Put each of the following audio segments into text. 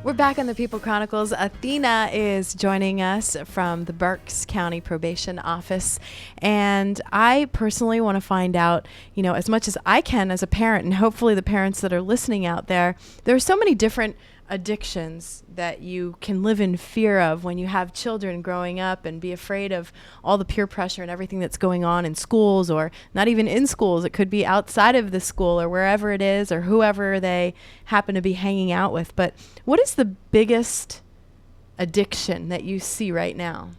We're back on the People Chronicles. Athena is joining us from the Berks County Probation Office. And I personally want to find out, as much as I can as a parent, and hopefully the parents that are listening out there, there are so many different addictions that you can live in fear of when you have children growing up and be afraid of all the peer pressure and everything that's going on in schools, or not even in schools. It could be outside of the school or wherever it is or whoever they happen to be hanging out with. But what is the biggest addiction that you see right now?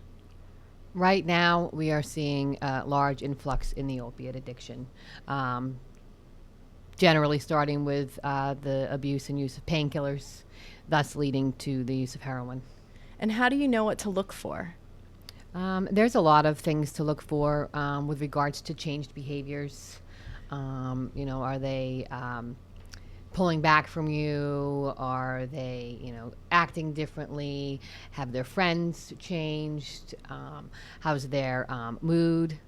Right now, we are seeing a large influx in the opiate addiction. Generally starting with the abuse and use of painkillers, thus leading to the use of heroin. And how do you know what to look for? There's a lot of things to look for with regards to changed behaviors. Are they pulling back from you? Are they, acting differently? Have their friends changed? How's their mood?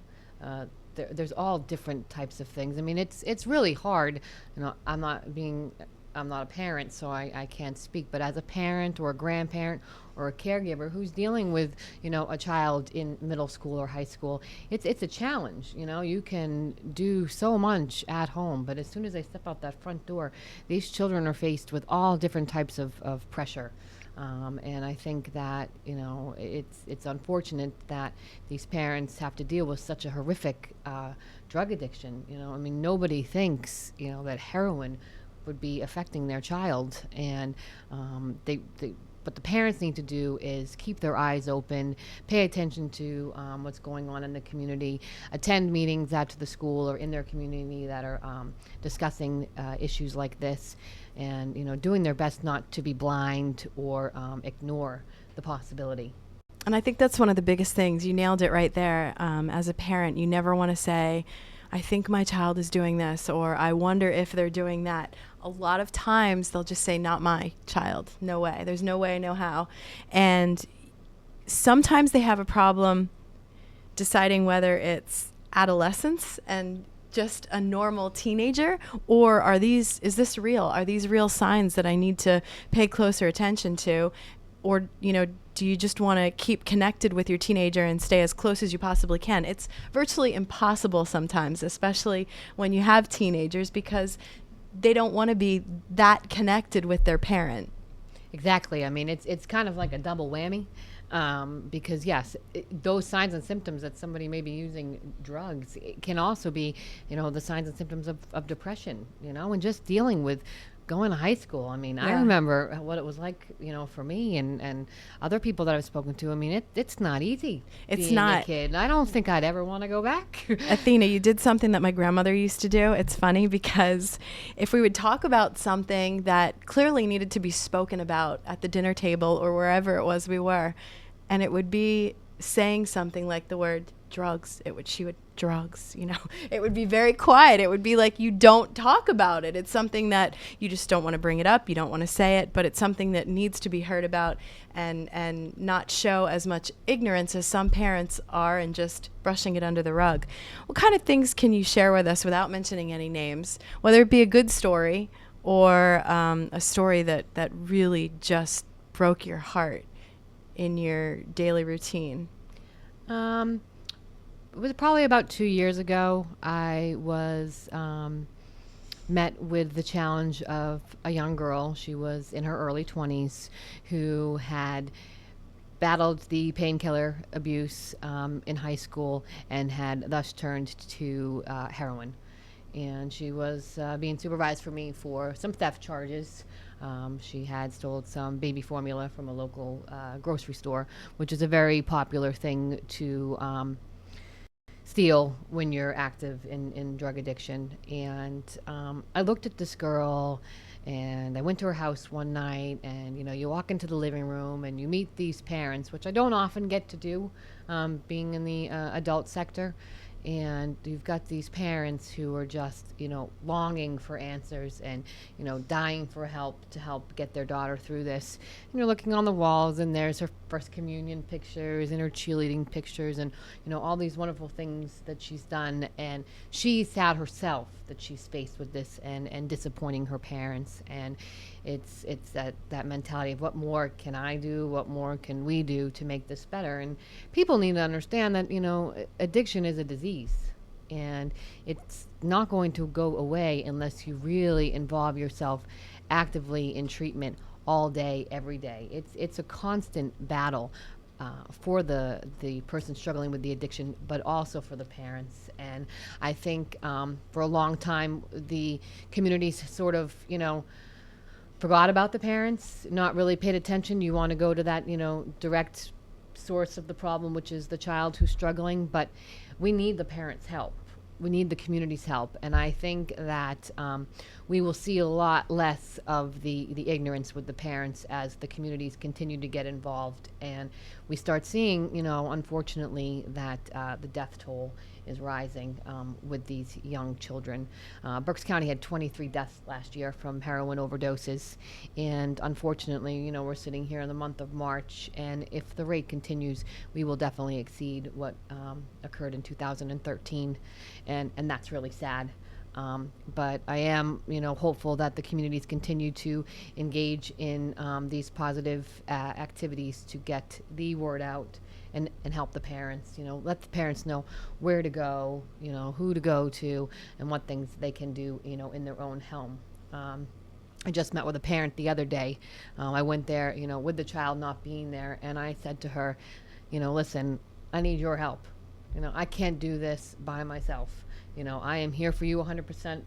There's all different types of things. I mean, it's really hard. I'm not a parent, so I can't speak. But as a parent or a grandparent or a caregiver who's dealing with, a child in middle school or high school, it's a challenge. You can do so much at home, but as soon as they step out that front door, these children are faced with all different types of pressure. And I think that, it's unfortunate that these parents have to deal with such a horrific drug addiction. Nobody thinks, that heroin would be affecting their child. And what the parents need to do is keep their eyes open, pay attention to what's going on in the community, attend meetings out to the school or in their community that are discussing issues like this, and doing their best not to be blind or ignore the possibility. And I think that's one of the biggest things. You nailed it right there. As a parent, you never want to say, I think my child is doing this, or I wonder if they're doing that. A lot of times they'll just say, not my child. No way. There's no way, no how. And sometimes they have a problem deciding whether it's adolescence and just a normal teenager, or is this real? Are these real signs that I need to pay closer attention to? Or, do you just want to keep connected with your teenager and stay as close as you possibly can? It's virtually impossible sometimes, especially when you have teenagers, because they don't want to be that connected with their parent. Exactly. I mean, it's kind of like a double whammy. Because yes, those signs and symptoms that somebody may be using drugs, it can also be, the signs and symptoms of depression, and just dealing with going to high school. I mean, yeah. I remember what it was like, for me and other people that I've spoken to. I mean, it's not easy. It's being not. A kid. I don't think I'd ever want to go back. Athena, you did something that my grandmother used to do. It's funny because if we would talk about something that clearly needed to be spoken about at the dinner table or wherever it was we were, and it would be saying something like the word drugs, she would drugs, it would be very quiet. It would be like, you don't talk about it. It's something that you just don't want to bring it up. You don't want to say it, but it's something that needs to be heard about, and not show as much ignorance as some parents are and just brushing it under the rug. What kind of things can you share with us without mentioning any names, whether it be a good story or a story that really just broke your heart in your daily routine? It was probably about 2 years ago. I was met with the challenge of a young girl. She was in her early 20s who had battled the painkiller abuse in high school and had thus turned to heroin. And she was being supervised for me for some theft charges. She had stolen some baby formula from a local grocery store, which is a very popular thing to steal when you're active in drug addiction. And I looked at this girl, and I went to her house one night, and you walk into the living room and you meet these parents, which I don't often get to do, being in the adult sector. And you've got these parents who are just, longing for answers and, dying for help to help get their daughter through this. And you're looking on the walls, and there's her first communion pictures and her cheerleading pictures and, all these wonderful things that she's done. And she's sad herself that she's faced with this and disappointing her parents. And it's that mentality of what more can I do, what more can we do to make this better. And people need to understand that, addiction is a disease, and it's not going to go away unless you really involve yourself actively in treatment all day, every day. It's a constant battle for the person struggling with the addiction, but also for the parents. And I think for a long time, the communities sort of, forgot about the parents, not really paid attention. You want to go to that, direct source of the problem, which is the child who's struggling. But we need the parents' help. We need the community's help. And I think that we will see a lot less of the ignorance with the parents as the communities continue to get involved. And we start seeing, unfortunately, that the death toll is rising with these young children. Berks County had 23 deaths last year from heroin overdoses. And unfortunately, we're sitting here in the month of March. And if the rate continues, we will definitely exceed what occurred in 2013. And that's really sad. But I am, hopeful that the communities continue to engage in these positive activities to get the word out and help the parents. Let the parents know where to go, who to go to, and what things they can do, in their own home. I just met with a parent the other day. I went there, with the child not being there, and I said to her, listen, I need your help. I can't do this by myself. I am here for you 100%,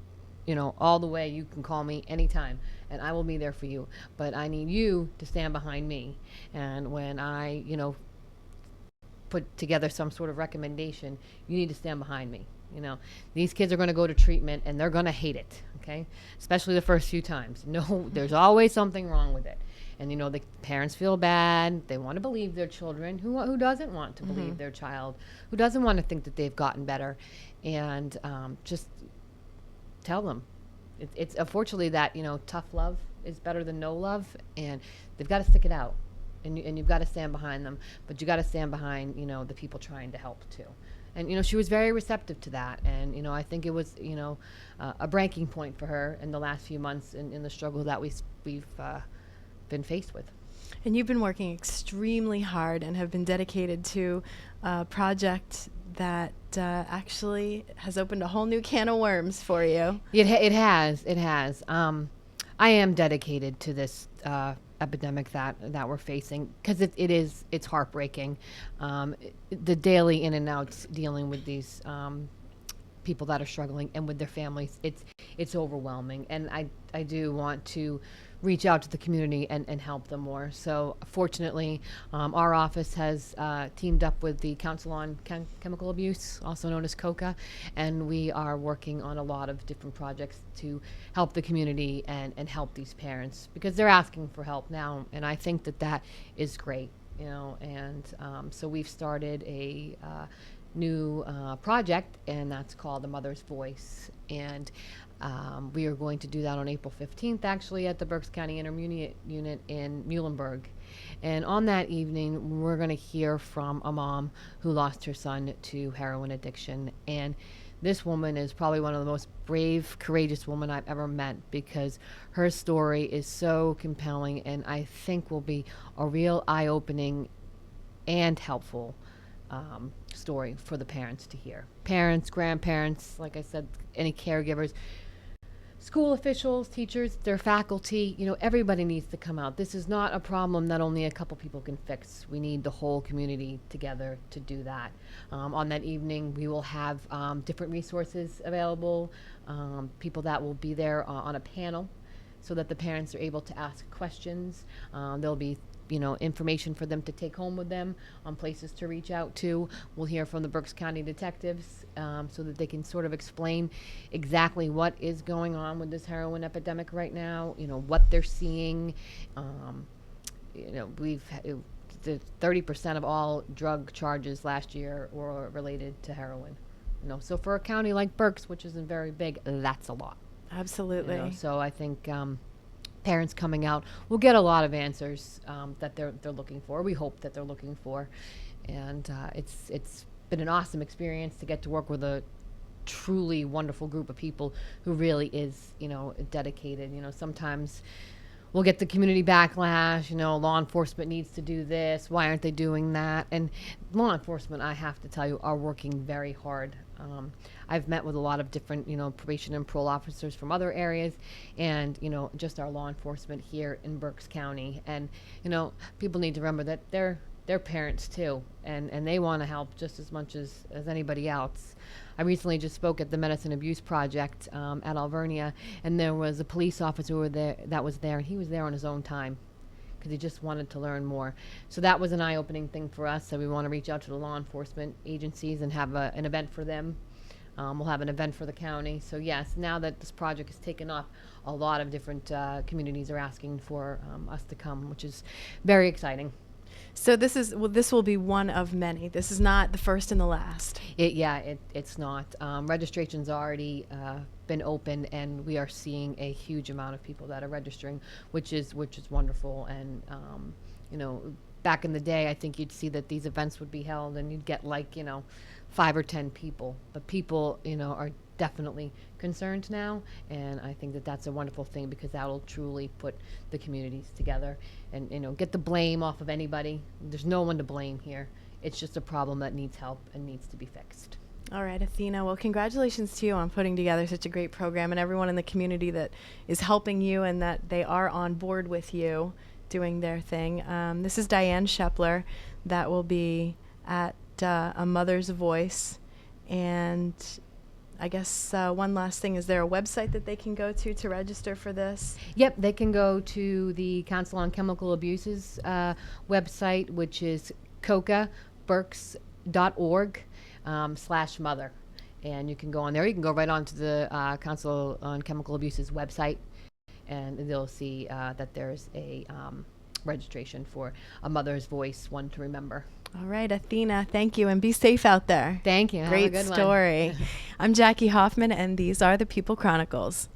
all the way. You can call me anytime, and I will be there for you. But I need you to stand behind me. And when I, put together some sort of recommendation, you need to stand behind me. These kids are going to go to treatment, and they're going to hate it, okay? Especially the first few times. No, there's always something wrong with it. And, the parents feel bad. They want to believe their children. Who doesn't want to believe their child? Who doesn't want to think that they've gotten better? And just tell them. It's unfortunately that, tough love is better than no love. And they've got to stick it out. And you've got to stand behind them. But you got to stand behind, the people trying to help, too. And, she was very receptive to that. And, I think it was, a breaking point for her in the last few months in the struggle that we've been faced with. And you've been working extremely hard and have been dedicated to a project that actually has opened a whole new can of worms for you. It has. I am dedicated to this epidemic that we're facing, because it's heartbreaking. The daily in and outs dealing with these people that are struggling and with their families, it's overwhelming. And I do want to reach out to the community and help them more. So fortunately, our office has teamed up with the Council on Chemical Abuse, also known as COCA, and we are working on a lot of different projects to help the community and help these parents, because they're asking for help now, and I think that is great, and so we've started a new project, and that's called The Mother's Voice. And we are going to do that on April 15th, actually, at the Berks County Intermediate Unit in Muhlenberg. And on that evening, we're going to hear from a mom who lost her son to heroin addiction. And this woman is probably one of the most brave, courageous women I've ever met, because her story is so compelling, and I think will be a real eye-opening and helpful story for the parents to hear. Parents, grandparents, like I said, any caregivers, school officials, teachers, their faculty, everybody needs to come out. This is not a problem that only a couple people can fix. We need the whole community together to do that. On that evening, we will have different resources available, people that will be there on a panel so that the parents are able to ask questions. There'll be information for them to take home with them on places to reach out to. We'll hear from the Berks County detectives so that they can sort of explain exactly what is going on with this heroin epidemic right now, what they're seeing. We've the 30% of all drug charges last year were related to heroin. So for a county like Berks, which isn't very big, that's a lot. Absolutely. So I think parents coming out will get a lot of answers that they're looking for. We hope that they're looking for, and it's been an awesome experience to get to work with a truly wonderful group of people who really is dedicated. Sometimes we'll get the community backlash. Law enforcement needs to do this. Why aren't they doing that? And law enforcement, I have to tell you, are working very hard. I've met with a lot of different, probation and parole officers from other areas, and just our law enforcement here in Berks County. And people need to remember that they're parents too, and they want to help just as much as anybody else. I recently just spoke at the Medicine Abuse Project at Alvernia, and there was a police officer that was there, and he was there on his own time because he just wanted to learn more. So that was an eye-opening thing for us. So we want to reach out to the law enforcement agencies and have an event for them. We'll have an event for the county. So yes, now that this project has taken off, a lot of different communities are asking for us to come, which is very exciting. So this will be one of many. This is not the first and the last. It's not. Registration's already been open, and we are seeing a huge amount of people that are registering, which is wonderful. And back in the day, I think you'd see that these events would be held, and you'd get 5 or 10 people. But people, are definitely concerned now, and I think that that's a wonderful thing because that will truly put the communities together and get the blame off of anybody. There's no one to blame here. It's just a problem that needs help and needs to be fixed. All right, Athena. Well, congratulations to you on putting together such a great program, and everyone in the community that is helping you and that they are on board with you doing their thing. This is Diane Shepler that will be at A Mother's Voice. And I guess one last thing, is there a website that they can go to register for this? Yep, they can go to the Council on Chemical Abuses website, which is cocaberks.org/mother. And you can go on there. You can go right on to the Council on Chemical Abuses website, and they'll see that there's a registration for A Mother's Voice, one to remember. All right, Athena, thank you, and be safe out there. Thank you. Great Have a good story. one. I'm Jackie Hoffman, and these are the People Chronicles.